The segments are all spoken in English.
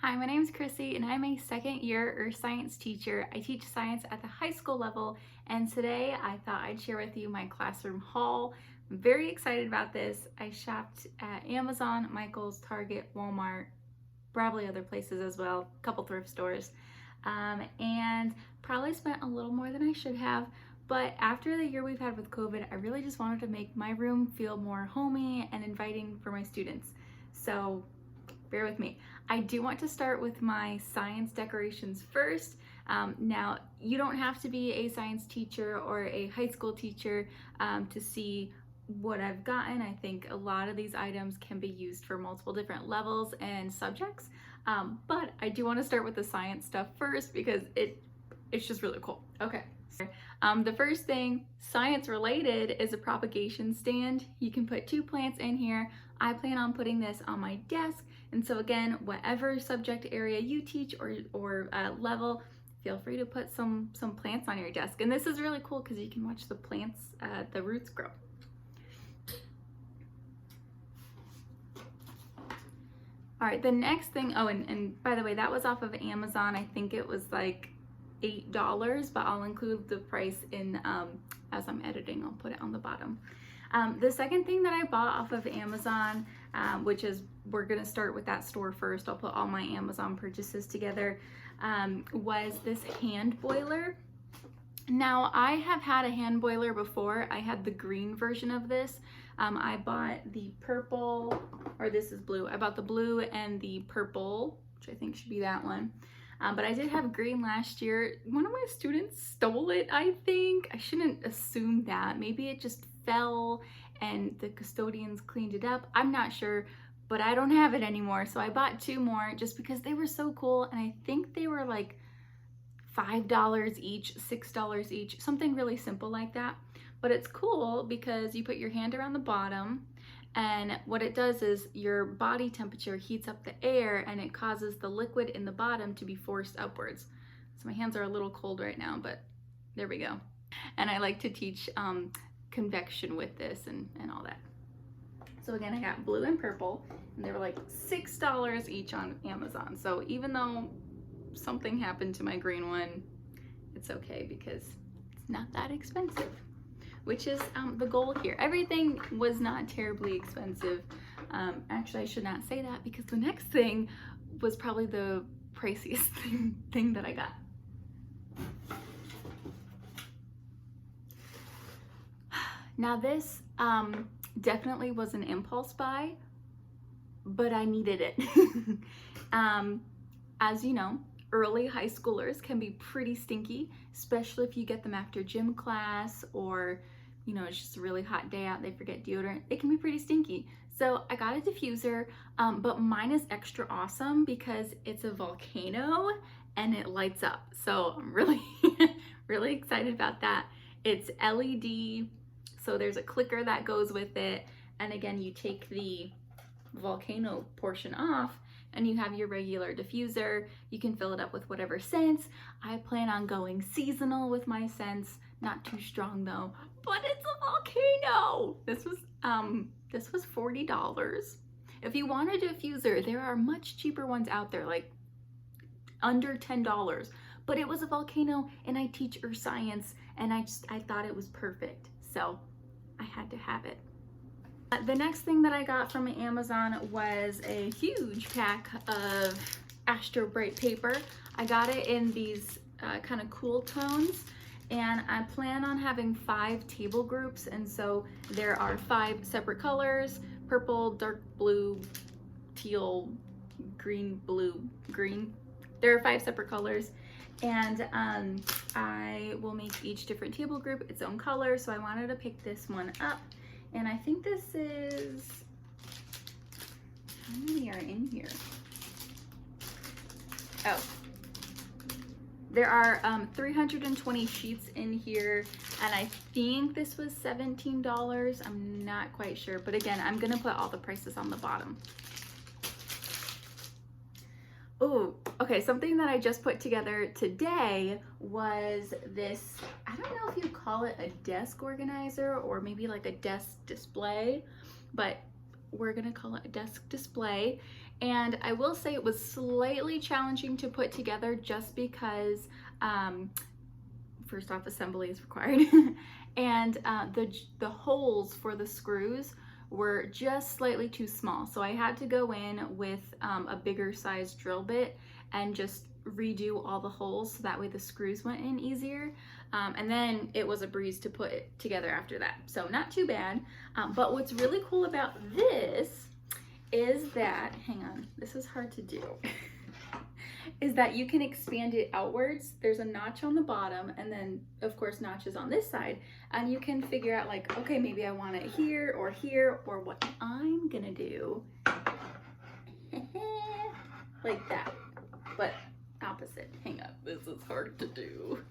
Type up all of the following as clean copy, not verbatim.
Hi, my name is Chrissy and I'm a second year Earth Science teacher. I teach science at the high school level, and today I thought I'd share with you my classroom haul. I'm very excited about this. I shopped at Amazon, Michael's, Target, Walmart, probably other places as well, a couple thrift stores, and probably spent a little more than I should have. But after the year we've had with COVID, I really just wanted to make my room feel more homey and inviting for my students. So bear with me. I do want to start with my science decorations first. Now, you don't have to be a science teacher or a high school teacher to see what I've gotten. I think a lot of these items can be used for multiple different levels and subjects, but I do want to start with the science stuff first because it's just really cool. Okay. The first thing, science related, is a propagation stand. You can put 2 plants in here. I plan on putting this on my desk, and so again, whatever subject area you teach or level, feel free to put some plants on your desk. And this is really cool because you can watch the plants, the roots grow. All right, the next thing, oh, and by the way, that was off of Amazon. I think it was like $8, but I'll include the price in as I'm editing. I'll put it on the bottom. The second thing that I bought off of Amazon, which is, we're gonna start with that store first, I'll put all my Amazon purchases together, was this hand boiler. Now, I have had a hand boiler before. I had the green version of this. I bought the purple, or this is blue. I bought the blue and the purple, which I think should be that one. But I did have green last year. One of my students stole it, I think. I shouldn't assume that. Maybe it just fell and the custodians cleaned it up. I'm not sure, but I don't have it anymore. So I bought 2 more just because they were so cool. And I think they were like $5 each, $6 each, something really simple like that. But it's cool because you put your hand around the bottom, and what it does is your body temperature heats up the air and it causes the liquid in the bottom to be forced upwards. So my hands are a little cold right now, but there we go. And I like to teach convection with this and all that. So again, I got blue and purple, and they were like $6 each on Amazon. So even though something happened to my green one, it's okay because it's not that expensive, which is the goal here. Everything was not terribly expensive. Actually, I should not say that because the next thing was probably the priciest thing that I got. Now this definitely was an impulse buy, but I needed it. As you know, early high schoolers can be pretty stinky, especially if you get them after gym class, or you know, it's just a really hot day out, they forget deodorant. It can be pretty stinky. So I got a diffuser, but mine is extra awesome because it's a volcano and it lights up. So I'm really, really excited about that. It's LED, so there's a clicker that goes with it. And again, you take the volcano portion off and you have your regular diffuser. You can fill it up with whatever scents. I plan on going seasonal with my scents, not too strong though, but it's a volcano. This was $40. If you want a diffuser, there are much cheaper ones out there, like under $10, but it was a volcano and I teach earth science and I thought it was perfect. So I had to have it. The next thing that I got from Amazon was a huge pack of Astro bright paper. I got it in these kind of cool tones, and I plan on having 5 table groups, and so there are 5 separate colors: purple, dark blue, teal, green, blue, green. There are 5 separate colors, and I will make each different table group its own color, so I wanted to pick this one up. And I think this is, how many are in here? Oh, there are 320 sheets in here, and I think this was $17. I'm not quite sure, but again, I'm gonna put all the prices on the bottom. Oh, okay, something that I just put together today was this, I don't know if you call it a desk organizer or maybe like a desk display, but we're gonna call it a desk display. And I will say it was slightly challenging to put together just because first off, assembly is required. And the holes for the screws were just slightly too small. So I had to go in with a bigger size drill bit and just redo all the holes so that way the screws went in easier. And then it was a breeze to put it together after that. So not too bad. But what's really cool about this is that, hang on, this is hard to do, is that you can expand it outwards. There's a notch on the bottom and then of course notches on this side, and you can figure out like, okay, maybe I want it here, or what I'm gonna do like that, but opposite. Hang on, this is hard to do.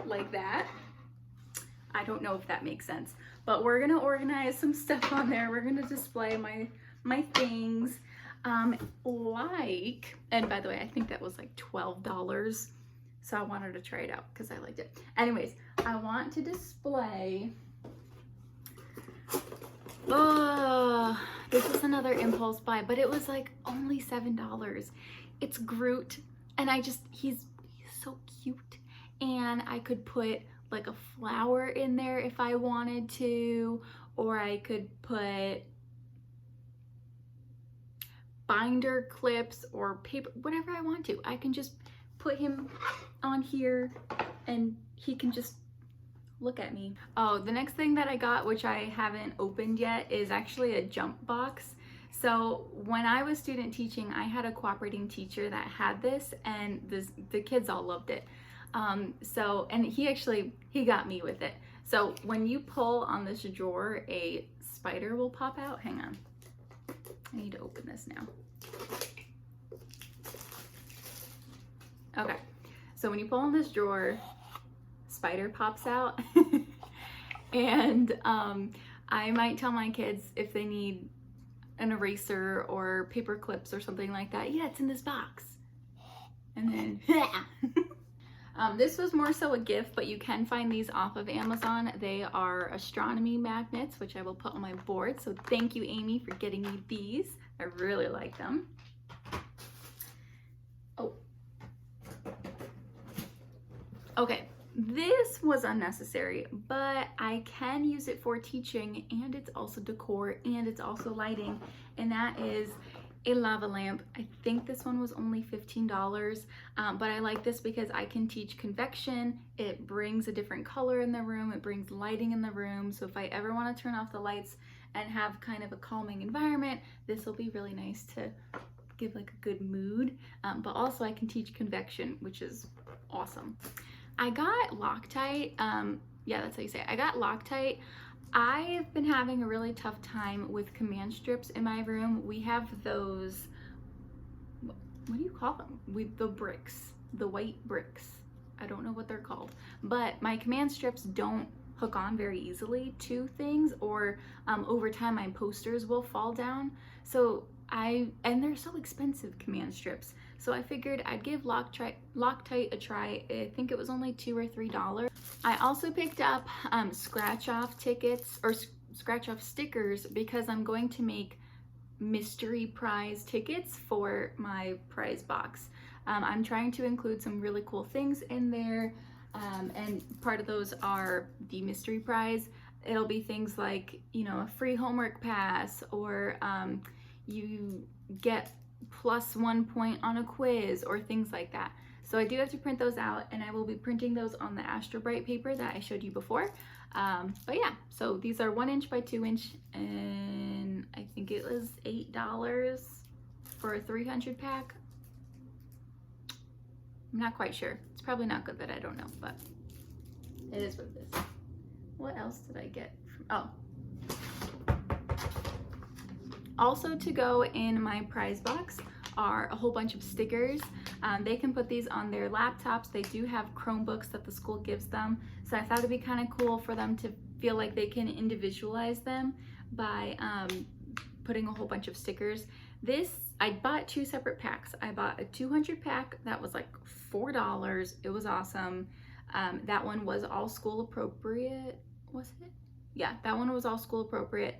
Like that. I don't know if that makes sense, but we're gonna organize some stuff on there. We're gonna display my things. Like, and by the way, I think that was like $12, so I wanted to try it out because I liked it. Anyways, I want to display, this is another impulse buy, but it was like only $7. It's Groot, and he's so cute, and I could put like a flower in there if I wanted to, or I could put binder clips or paper, whatever I want to. I can just put him on here and he can just look at me. Oh, the next thing that I got, which I haven't opened yet, is actually a jump box. So when I was student teaching, I had a cooperating teacher that had this, and the kids all loved it. And he got me with it. So when you pull on this drawer, a spider will pop out. Hang on. I need to open this now. Okay, so when you pull on this drawer, spider pops out. And I might tell my kids if they need an eraser or paper clips or something like that, yeah, it's in this box. And then, this was more so a gift, but you can find these off of Amazon. They are astronomy magnets, which I will put on my board. So thank you, Amy, for getting me these. I really like them. Oh. Okay, this was unnecessary, but I can use it for teaching, and it's also decor, and it's also lighting, and that is a lava lamp. I think this one was only $15, but I like this because I can teach convection. It brings a different color in the room. It brings lighting in the room. So if I ever want to turn off the lights and have kind of a calming environment, this will be really nice to give like a good mood. But also I can teach convection, which is awesome. I got Loctite. Yeah, that's how you say it. I got Loctite. I've been having a really tough time with command strips in my room. We have those, what do you call them? With the bricks, the white bricks. I don't know what they're called, but my command strips don't hook on very easily to things, or over time my posters will fall down. So and they're so expensive, command strips. So I figured I'd give Loctite a try. I think it was only $2 or $3. I also picked up scratch off tickets or scratch off stickers because I'm going to make mystery prize tickets for my prize box. I'm trying to include some really cool things in there, and part of those are the mystery prize. It'll be things like, you know, a free homework pass, or you get +1 point on a quiz, or things like that. So I do have to print those out, and I will be printing those on the Astro Bright paper that I showed you before. But yeah, so these are 1 inch by 2 inch, and I think it was $8 for a 300 pack. I'm not quite sure. It's probably not good that I don't know, but it is what it is. What else did I get? Also to go in my prize box are a whole bunch of stickers. They can put these on their laptops. They do have Chromebooks that the school gives them. So I thought it'd be kind of cool for them to feel like they can individualize them by putting a whole bunch of stickers. I bought 2 separate packs. I bought a 200 pack that was like $4. It was awesome. That one was all school appropriate, was it? Yeah, that one was all school appropriate.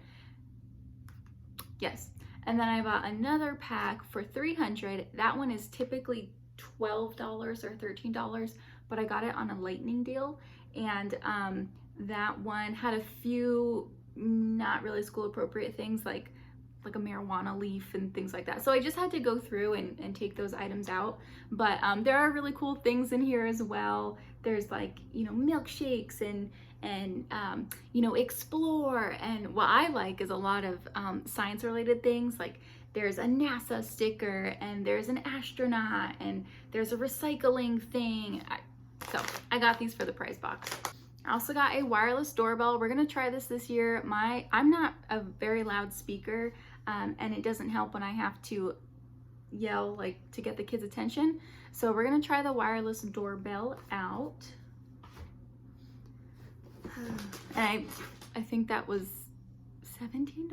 Yes. And then I bought another pack for $300. That one is typically $12 or $13, but I got it on a lightning deal. And that one had a few not really school appropriate things like a marijuana leaf and things like that. So I just had to go through and take those items out. But there are really cool things in here as well. There's like, you know, milkshakes and you know, explore. And what I like is a lot of science related things. Like there's a NASA sticker and there's an astronaut and there's a recycling thing. So I got these for the prize box. I also got a wireless doorbell. We're gonna try this year. I'm not a very loud speaker, and it doesn't help when I have to yell like to get the kids' attention. So we're gonna try the wireless doorbell out. And I think that was $17.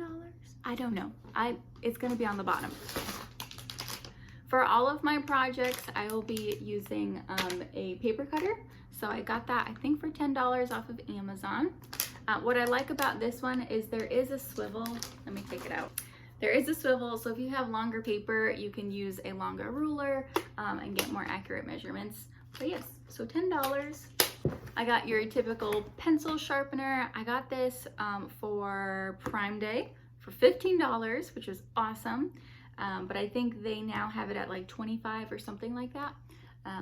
I don't know. It's gonna be on the bottom. For all of my projects, I will be using a paper cutter. So I got that, I think, for $10 off of Amazon. What I like about this one is there is a swivel. Let me take it out. There is a swivel, so if you have longer paper, you can use a longer ruler and get more accurate measurements. But yes, so $10. I got your typical pencil sharpener. I got this for Prime Day for $15, which is awesome. But I think they now have it at like $25 or something like that.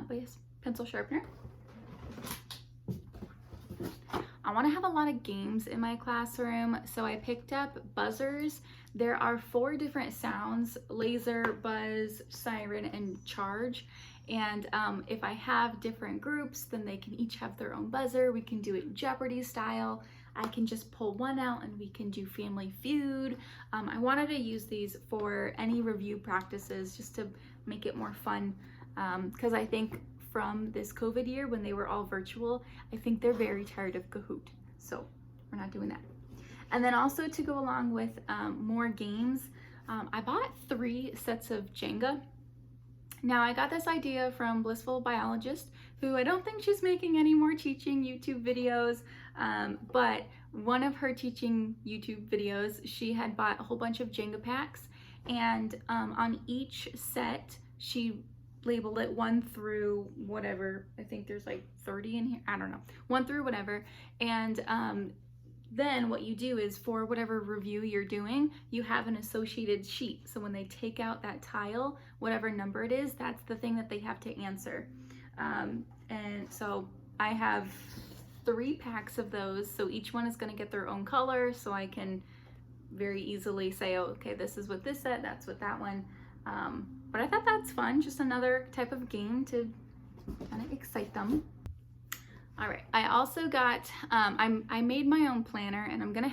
But yes, pencil sharpener. I want to have a lot of games in my classroom, so I picked up buzzers. There are 4 different sounds: laser, buzz, siren, and charge. And if I have different groups, then they can each have their own buzzer. We can do it Jeopardy style. I can just pull one out and we can do Family Feud. I wanted to use these for any review practices just to make it more fun, because I think from this COVID year when they were all virtual, I think they're very tired of Kahoot. So we're not doing that. And then also to go along with more games, I bought 3 sets of Jenga. Now I got this idea from Blissful Biologist, who I don't think she's making any more teaching YouTube videos, but one of her teaching YouTube videos, she had bought a whole bunch of Jenga packs, and on each set, she labeled it 1 through whatever. I think there's like 30 in here. I don't know. 1 through whatever. And then what you do is for whatever review you're doing, you have an associated sheet. So when they take out that tile, whatever number it is, that's the thing that they have to answer. And so I have 3 packs of those. So each one is going to get their own color. So I can very easily say, oh, okay, this is what this set, that's what that one. But I thought that's fun, just another type of game to kind of excite them. All right, I also got, I made my own planner, and I'm going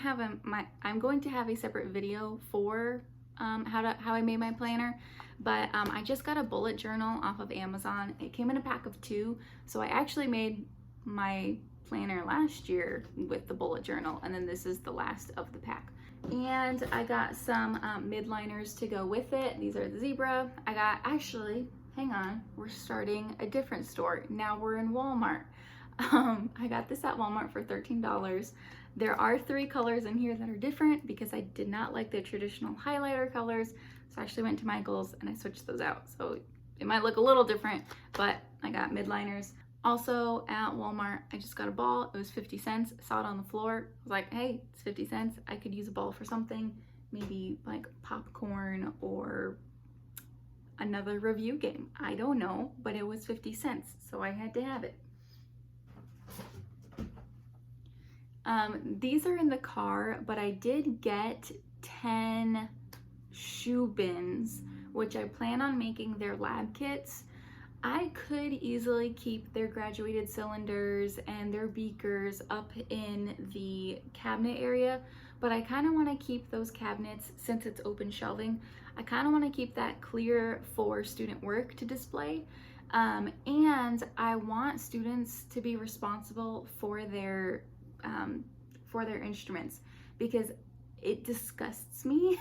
to have a separate video for how I made my planner. But I just got a bullet journal off of Amazon. It came in a pack of 2, so I actually made my planner last year with the bullet journal, and then this is the last of the pack. And I got some midliners to go with it. These are the zebra. I got, actually, hang on, we're starting a different store. Now we're in Walmart. I got this at Walmart for $13. There are 3 colors in here that are different because I did not like the traditional highlighter colors. So I actually went to Michael's and I switched those out. So it might look a little different, but I got midliners. Also at Walmart, I just got a ball. It was 50 cents. I saw it on the floor. I was like, hey, it's 50 cents. I could use a ball for something, maybe like popcorn or another review game. I don't know, but it was 50 cents, so I had to have it. These are in the car, but I did get 10 shoe bins, which I plan on making their lab kits. I could easily keep their graduated cylinders and their beakers up in the cabinet area, but I kind of want to keep those cabinets, since it's open shelving, I kind of want to keep that clear for student work to display. And I want students to be responsible for their instruments, because it disgusts me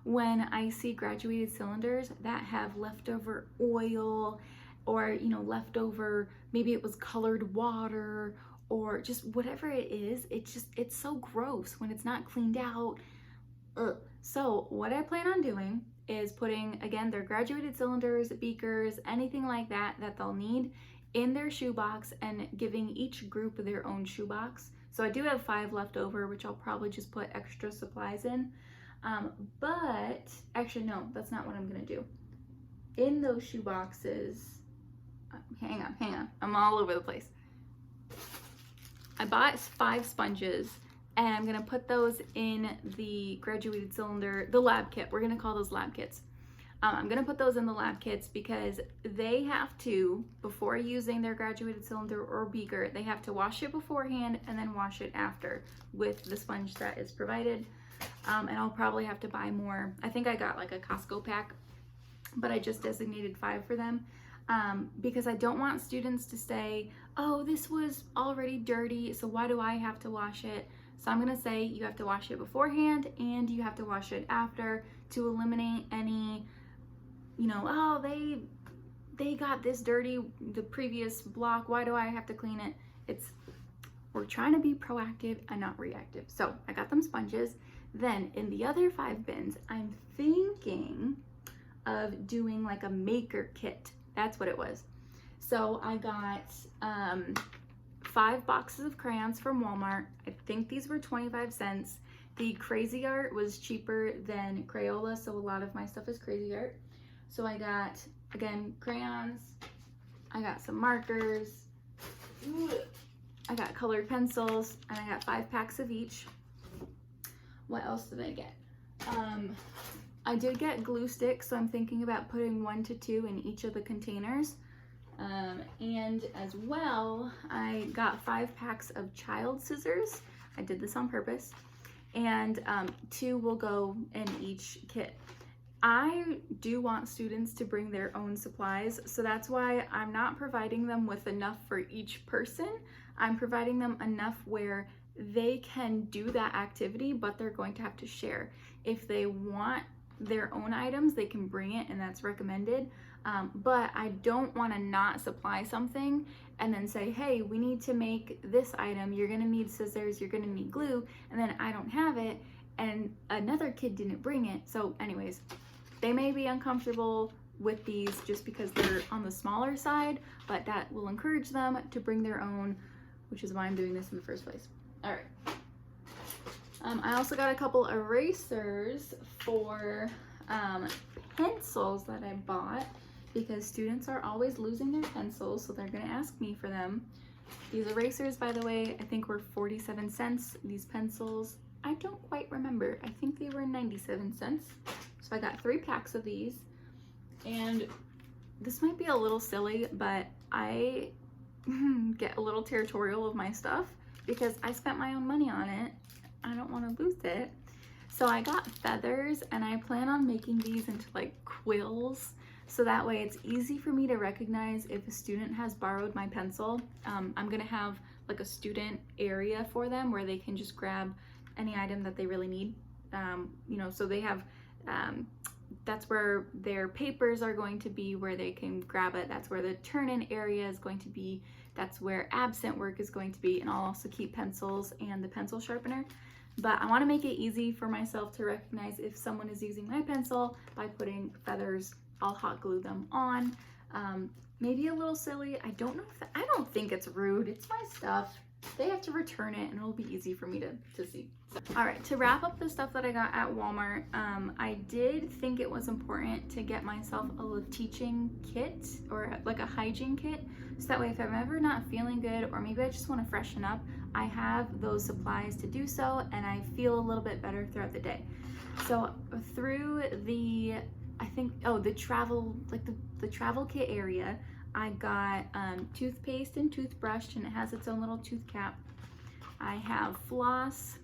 when I see graduated cylinders that have leftover oil, or, you know, leftover, maybe it was colored water, or just whatever it is. It's so gross when it's not cleaned out. Ugh. So what I plan on doing is putting, again, their graduated cylinders, beakers, anything like that that they'll need in their shoebox, and giving each group their own shoebox. So I do have 5 left over, which I'll probably just put extra supplies in. But actually, no, that's not what I'm gonna do. In those shoe boxes, hang on, I'm all over the place. I bought 5 sponges, and I'm gonna put those in the graduated cylinder, the lab kit. We're gonna call those lab kits. I'm gonna put those in the lab kits because they have to, before using their graduated cylinder or beaker, they have to wash it beforehand and then wash it after with the sponge that is provided. And I'll probably have to buy more. I think I got like a Costco pack, but I just designated 5 for them. Because I don't want students to say, oh, this was already dirty, so why do I have to wash it? So I'm gonna say you have to wash it beforehand and you have to wash it after to eliminate any, you know, oh, they got this dirty the previous block, why do I have to clean it? We're trying to be proactive and not reactive. So I got them sponges. Then in the other 5 bins, I'm thinking of doing like a maker kit. That's what it was. So I got 5 boxes of crayons from Walmart. I think these were 25 cents. The Crazy Art was cheaper than Crayola, so a lot of my stuff is Crazy Art. So I got, again, crayons. I got some markers. I got colored pencils, and I got 5 packs of each. What else did I get? I did get glue sticks, so I'm thinking about putting 1 to 2 in each of the containers. And as well, I got 5 packs of child scissors. I did this on purpose. And 2 will go in each kit. I do want students to bring their own supplies, so that's why I'm not providing them with enough for each person. I'm providing them enough where they can do that activity, but they're going to have to share. If they want their own items, they can bring it, and that's recommended. But I don't want to not supply something and then say, hey, we need to make this item. You're gonna need scissors, you're gonna need glue, and then I don't have it, and another kid didn't bring it. So anyways, they may be uncomfortable with these just because they're on the smaller side, but that will encourage them to bring their own, which is why I'm doing this in the first place. All right. I also got a couple erasers for pencils that I bought because students are always losing their pencils, so they're gonna ask me for them. These erasers, by the way, I think were 47 cents. These pencils, I don't quite remember. I think they were 97 cents. So I got 3 packs of these. And this might be a little silly, but I get a little territorial of my stuff because I spent my own money on it. I don't want to lose it. So I got feathers, and I plan on making these into like quills. So that way it's easy for me to recognize if a student has borrowed my pencil. I'm gonna have like a student area for them where they can just grab any item that they really need. You know, so they have, that's where their papers are going to be, where they can grab it. That's where the turn-in area is going to be. That's where absent work is going to be. And I'll also keep pencils and the pencil sharpener. But I want to make it easy for myself to recognize if someone is using my pencil by putting feathers. I'll hot glue them on. Maybe a little silly. I don't know if I don't think it's rude. It's my stuff. They have to return it, and it'll be easy for me to see. All right, to wrap up the stuff that I got at Walmart, I did think it was important to get myself a teaching kit or like a hygiene kit, so that way if I'm ever not feeling good or maybe I just want to freshen up, I have those supplies to do so, and I feel a little bit better throughout the day. So through the, I think, oh, the travel, like the travel kit area, I got toothpaste and toothbrush, and it has its own little tooth cap. I have floss.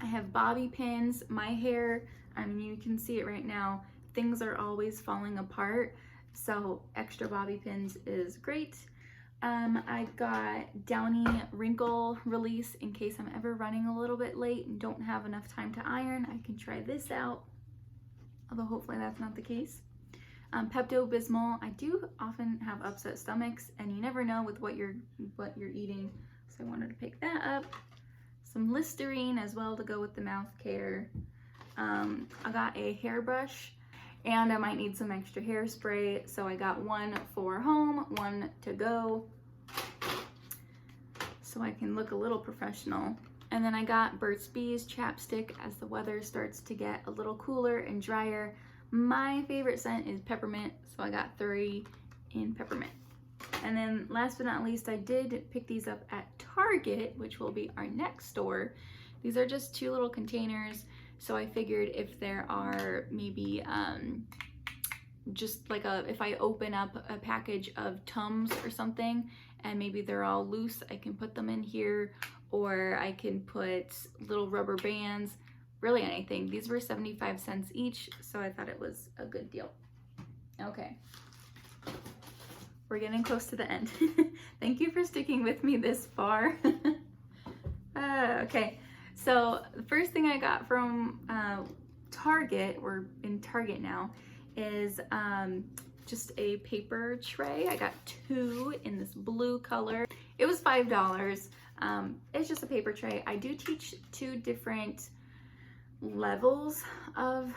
I have bobby pins. My hair, I mean, you can see it right now. Things are always falling apart, so extra bobby pins is great. I got Downy Wrinkle Release in case I'm ever running a little bit late and don't have enough time to iron. I can try this out, although hopefully that's not the case. Pepto Bismol. I do often have upset stomachs, and you never know with what you're eating, so I wanted to pick that up. Some Listerine as well to go with the mouth care. I got a hairbrush, and I might need some extra hairspray, so I got one for home, one to go, so I can look a little professional. And then I got Burt's Bees chapstick as the weather starts to get a little cooler and drier. My favorite scent is peppermint, so I got 3 in peppermint. And then last but not least, I did pick these up at Target, which will be our next store. These are just 2 little containers, so I figured if there are maybe just like if I open up a package of Tums or something and maybe they're all loose, I can put them in here, or I can put little rubber bands, really anything. These were 75 cents each, so I thought it was a good deal. Okay, we're getting close to the end. Thank you for sticking with me this far. Okay, so the first thing I got from Target, we're in Target now, is just a paper tray. I got 2 in this blue color. It was $5. It's just a paper tray. I do teach 2 different levels of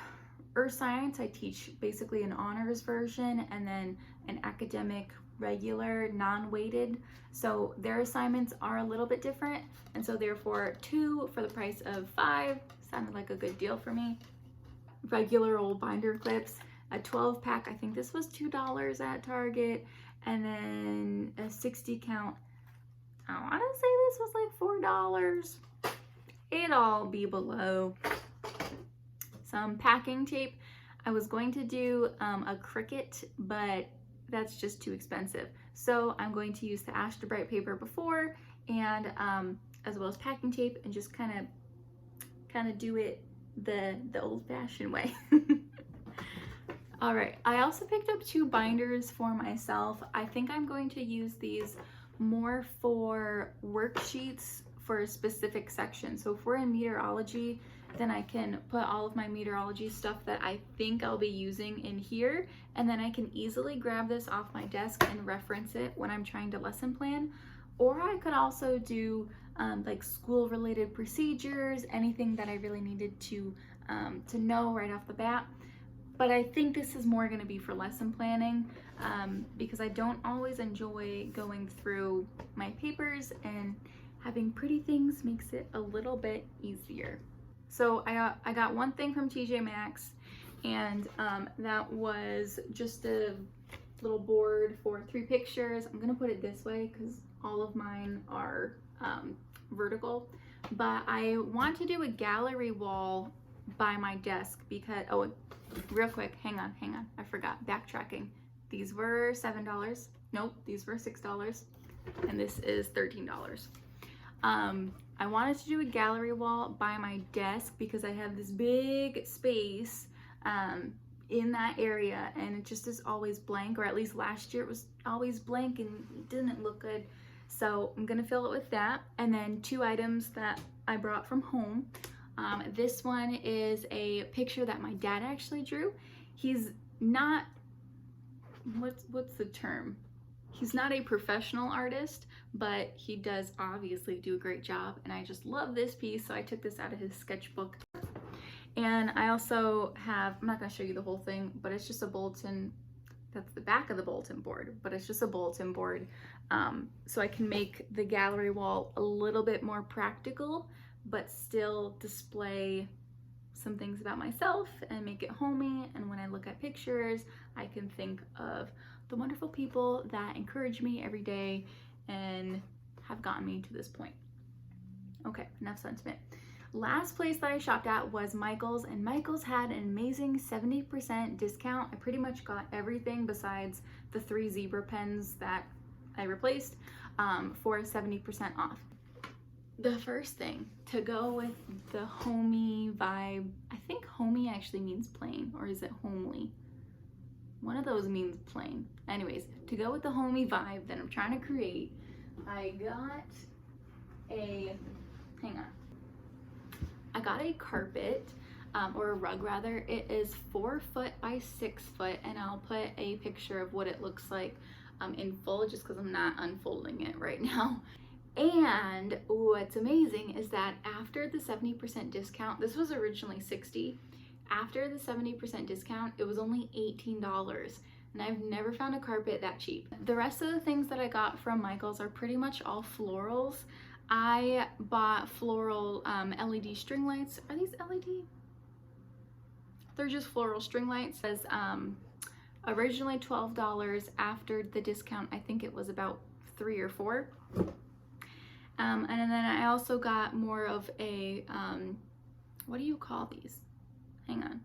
earth science. I teach basically an honors version and then an academic regular non-weighted, so their assignments are a little bit different, and so therefore 2 for the price of 5 sounded like a good deal for me. Regular old binder clips, a 12 pack, I think this was $2 at Target, and then a 60 count, I want to say this was like $4. It'll be below. Some packing tape. I was going to do a Cricut, but that's just too expensive. So I'm going to use the Astro Bright paper before, and as well as packing tape, and just kind of do it the old-fashioned way. All right, I also picked up 2 binders for myself. I think I'm going to use these more for worksheets for a specific section. So if we're in meteorology, then I can put all of my meteorology stuff that I think I'll be using in here, and then I can easily grab this off my desk and reference it when I'm trying to lesson plan. Or I could also do like school related procedures, anything that I really needed to know right off the bat. But I think this is more going to be for lesson planning, because I don't always enjoy going through my papers, and having pretty things makes it a little bit easier. So I got one thing from TJ Maxx, and that was just a little board for 3 pictures. I'm gonna put it this way because all of mine are vertical, but I want to do a gallery wall by my desk because, oh, real quick, hang on, I forgot, backtracking. These were $7, nope, these were $6, and this is $13. I wanted to do a gallery wall by my desk because I have this big space in that area, and it just is always blank, or at least last year it was always blank and it didn't look good. So I'm gonna fill it with that, and then 2 items that I brought from home. This one is a picture that my dad actually drew. He's not, what's the term? He's not a professional artist, but he does obviously do a great job, and I just love this piece, so I took this out of his sketchbook. And I also have, I'm not going to show you the whole thing, but it's just a bulletin. That's the back of the bulletin board, but it's just a bulletin board, so I can make the gallery wall a little bit more practical, but still display some things about myself and make it homey. And when I look at pictures, I can think of the wonderful people that encourage me every day and have gotten me to this point. Okay, enough sentiment. Last place that I shopped at was Michael's, and Michael's had an amazing 70% discount. I pretty much got everything besides the 3 zebra pens that I replaced for 70% off. The first thing to go with the homey vibe, I think homey actually means plain, or is it homely? One of those means plain. Anyways, to go with the homey vibe that I'm trying to create, I got a, hang on. I got a carpet, or a rug rather. It is 4 foot by 6 foot, and I'll put a picture of what it looks like in full, just because I'm not unfolding it right now. And what's amazing is that after the 70% discount, this was originally $60, after the 70% discount, it was only $18. And I've never found a carpet that cheap. The rest of the things that I got from Michael's are pretty much all florals. I bought floral LED string lights. Are these LED? They're just floral string lights. It was originally $12. After the discount, I think it was about $3 or $4. And then I also got more of a, what do you call these? Hang on.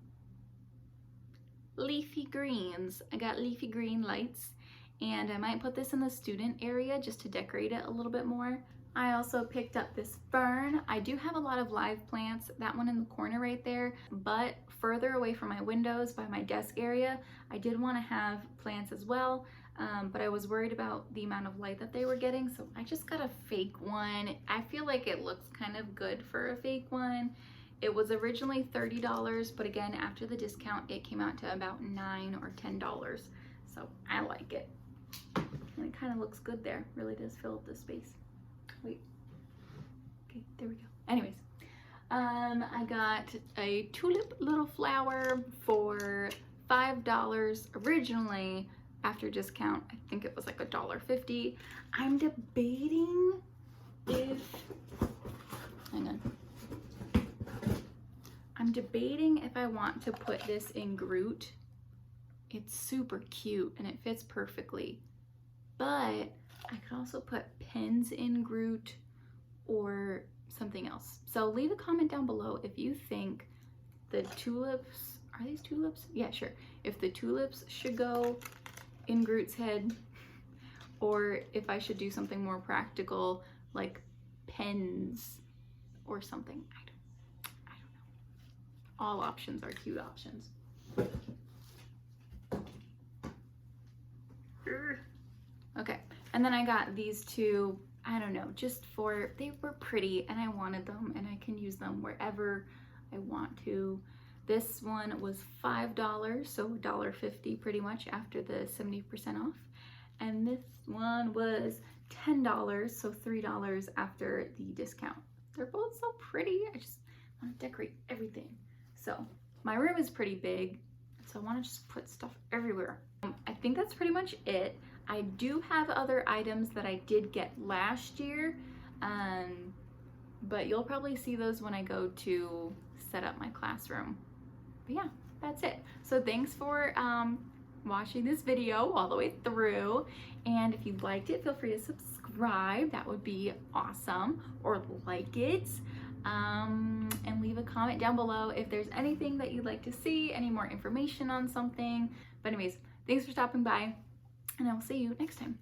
Leafy greens. I got leafy green lights, and I might put this in the student area just to decorate it a little bit more. I also picked up this fern. I do have a lot of live plants, that one in the corner right there, but further away from my windows by my desk area, I did want to have plants as well, but I was worried about the amount of light that they were getting, so I just got a fake one. I feel like it looks kind of good for a fake one. It was originally $30, but again, after the discount, it came out to about $9 or $10. So I like it. And it kind of looks good there. Really does fill up the space. Wait. Okay, there we go. Anyways, I got a tulip little flower for $5 originally. After discount, I think it was like $1.50. I'm debating if, hang on. I'm debating if I want to put this in Groot. It's super cute and it fits perfectly. But I could also put pins in Groot or something else. So leave a comment down below if you think the tulips, are these tulips? Yeah, sure. If the tulips should go in Groot's head, or if I should do something more practical like pens or something. All options are cute options. Okay, and then I got these two, I don't know, just for, they were pretty and I wanted them and I can use them wherever I want to. This one was $5, so $1.50 pretty much after the 70% off. And this one was $10, so $3 after the discount. They're both so pretty. I just want to decorate everything. So my room is pretty big, so I want to just put stuff everywhere. I think that's pretty much it. I do have other items that I did get last year, but you'll probably see those when I go to set up my classroom. But yeah, that's it. So thanks for watching this video all the way through, and if you liked it, feel free to subscribe. That would be awesome, or like it. And leave a comment down below if there's anything that you'd like to see, any more information on something. But anyways, thanks for stopping by, and I will see you next time.